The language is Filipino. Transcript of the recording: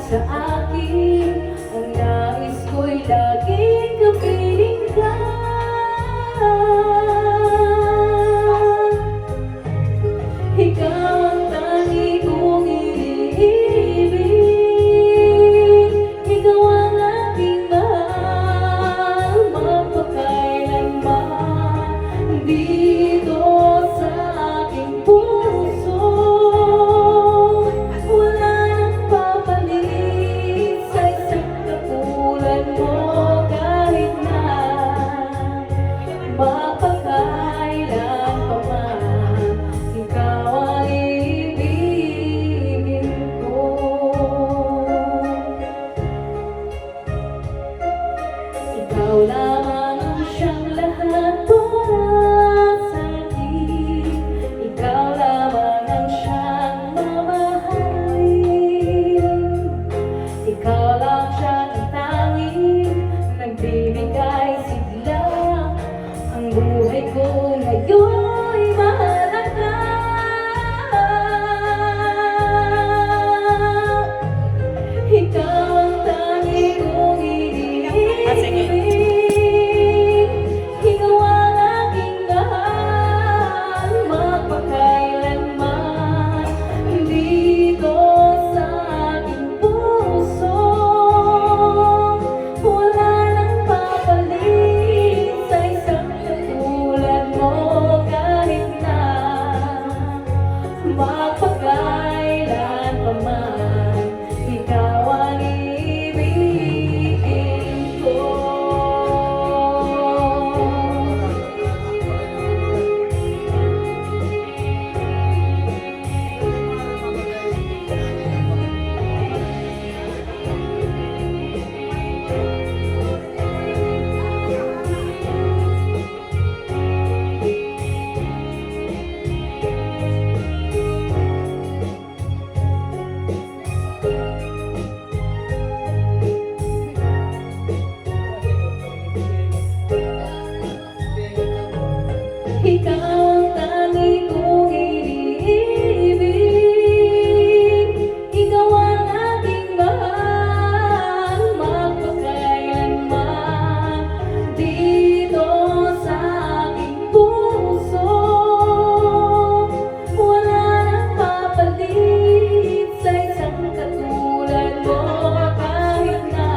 Sa akin, ang nais ko'y laging kapiling ka. Ikaw ang tangi kong iniibig, ikaw ang aking mahal, mapakailanman dito sa aking puso. Ikaw lamang ang siyang lahat para sa akin. Ikaw lamang ang siyang mamahalin. Ikaw lang siyang tanging nagbibigay sigla. Ang buhay ko ngayon'y mahalaga. Ikaw ang tanging kong iniibig. Magpakailan pa man, ikaw ang ibigin ko. Ikaw ang tangi kong iniibig, ikaw ang aking mahal, magpakailanman dito sa aking puso. Wala nang papalit sa isang katulad mo kahit na